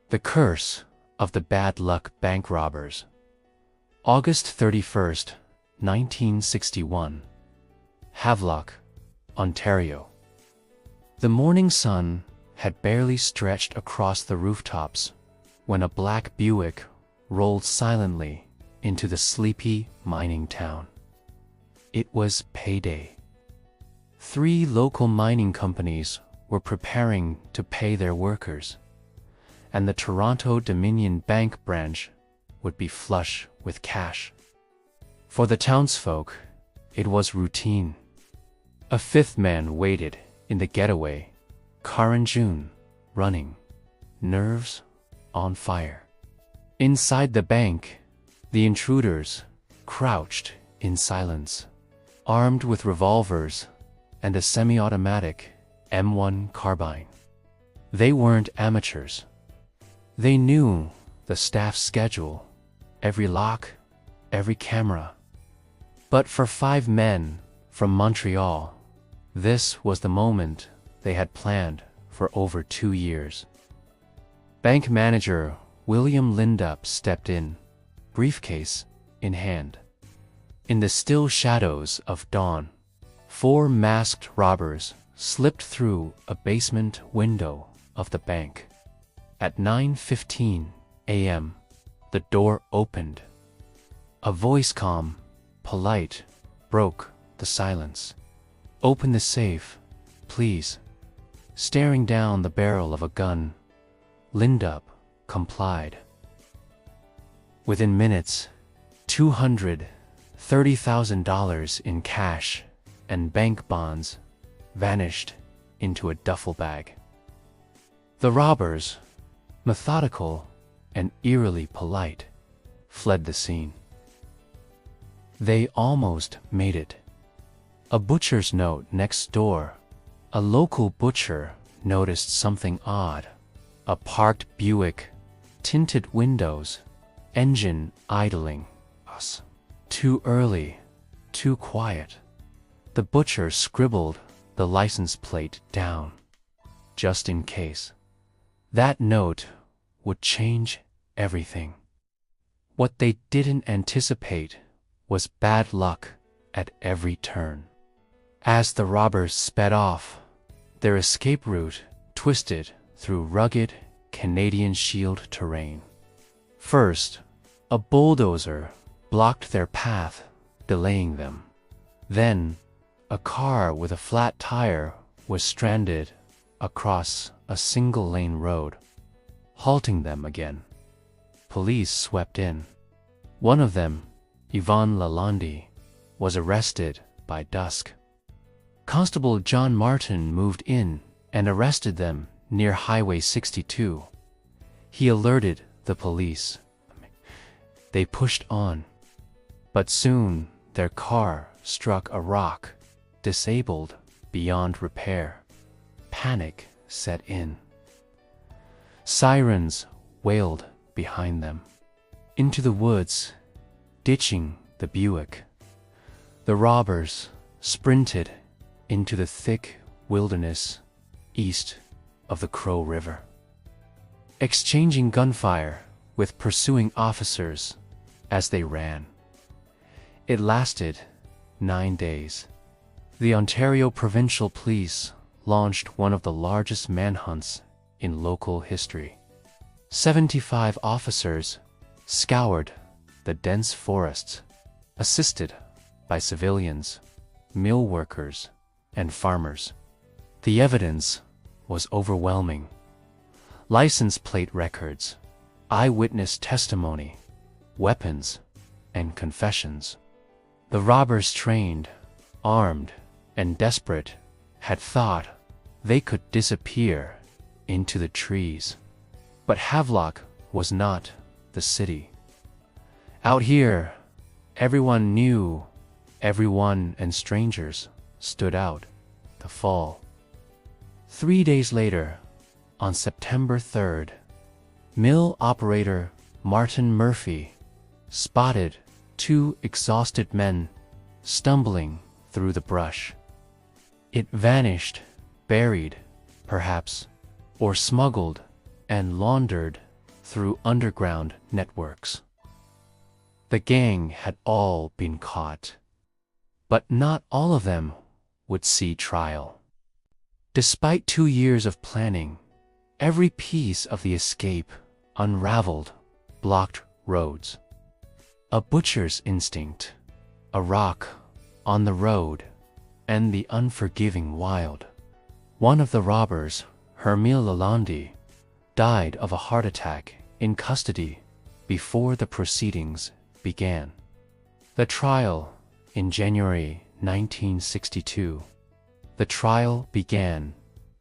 The Curse of the Bad Luck Bank Robbers. August 31st, 1961. Havelock, Ontario. The morning sun had barely stretched across the rooftops when a black Buick rolled silently into the sleepy mining town. It was payday. 3 local mining companies were preparing to pay their workers, and the Toronto Dominion Bank branch would be flush with cash. For the townsfolk, it was routine. A 5th man waited in the getaway, car engine running, nerves on fire. Inside the bank, the intruders crouched in silence, armed with revolvers and a semi-automatic M1 carbine. They weren't amateurs. They knew the staff's schedule, every lock, every camera. But for 5 men from Montreal, this was the moment they had planned for over 2 years. Bank manager William Lindup stepped in, briefcase in hand. In the still shadows of dawn, 4 masked robbers slipped through a basement window of the bank. At 9:15 a.m., the door opened. A voice, calm, polite, broke the silence. "Open the safe, please." Staring down the barrel of a gun, Lindup complied. Within minutes, $230,000 in cash and bank bonds vanished into a duffel bag. The robbers, methodical and eerily polite, fled the scene. They almost made it. A butcher's note next door. A local butcher noticed something odd. A parked Buick, tinted windows, engine idling. Us. Too early, too quiet. The butcher scribbled the license plate down, just in case. That note would change everything. What they didn't anticipate was bad luck at every turn. As the robbers sped off, their escape route twisted through rugged Canadian Shield terrain. First, a bulldozer blocked their path, delaying them. Then, a car with a flat tire was stranded across a single-lane road, halting them again. Police swept in. One of them, Yvonne Lalonde, was arrested by dusk. Constable John Martin moved in and arrested them near Highway 62. He alerted the police. They pushed on, but soon their car struck a rock, disabled beyond repair. Panic set in. Sirens wailed behind them. Into the woods, ditching the Buick, the robbers sprinted into the thick wilderness east of the Crow River, exchanging gunfire with pursuing officers as they ran. It lasted 9 days. The Ontario Provincial Police launched one of the largest manhunts in local history. 75 officers scoured the dense forests, assisted by civilians, mill workers, and farmers. The evidence was overwhelming. License plate records, eyewitness testimony, weapons, and confessions. The robbers, trained, armed, and desperate, had thought they could disappear into the trees. But Havelock was not the city. Out here, everyone knew everyone, and strangers stood out to fall. 3 days later, on September 3rd, mill operator Martin Murphy spotted 2 exhausted men stumbling through the brush. It vanished, buried, perhaps, or smuggled and laundered through underground networks. The gang had all been caught, but not all of them would see trial. Despite 2 years of planning, every piece of the escape unraveled blocked roads. A butcher's instinct, a rock on the road, and the unforgiving wild. One of the robbers, Hermile Lalande, died of a heart attack in custody before the proceedings began. The trial in January 1962. The trial began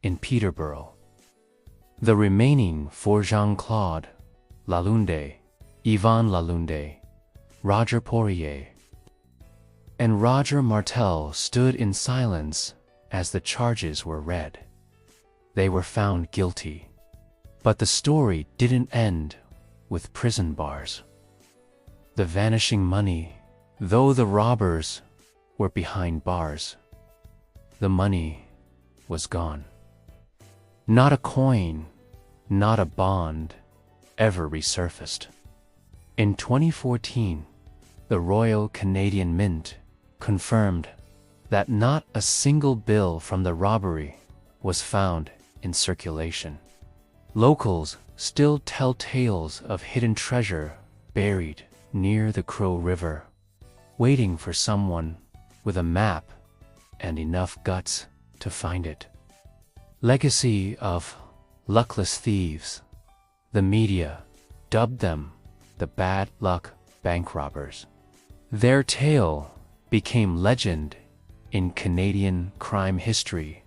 in Peterborough. The remaining 4 Jean-Claude Lalande, Yvan Lalande, Roger Poirier, and Roger Martel stood in silence as the charges were read. They were found guilty. But the story didn't end with prison bars. The vanishing money, though the robbers were behind bars, the money was gone. Not a coin, not a bond ever resurfaced. In 2014, the Royal Canadian Mint confirmed that not a single bill from the robbery was found in circulation. Locals still tell tales of hidden treasure buried near the Crow River, waiting for someone with a map and enough guts to find it. Legacy of luckless thieves. The media dubbed them the bad luck bank robbers. Their tale became legend in Canadian crime history,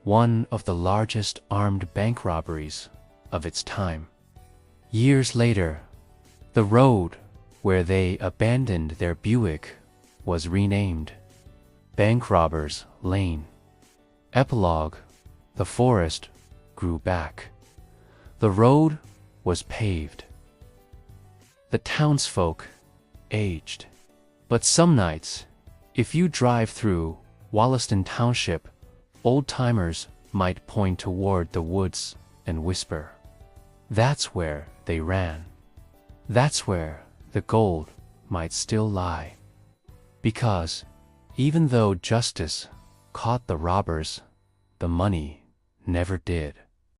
one of the largest armed bank robberies of its time. Years later, the road where they abandoned their Buick was renamed Bank Robbers Lane. Epilogue: the forest grew back. The road was paved. The townsfolk aged. But some nights, if you drive through Wollaston Township, old-timers might point toward the woods and whisper, "That's where they ran. That's where the gold might still lie." Because even though justice caught the robbers, the money never did.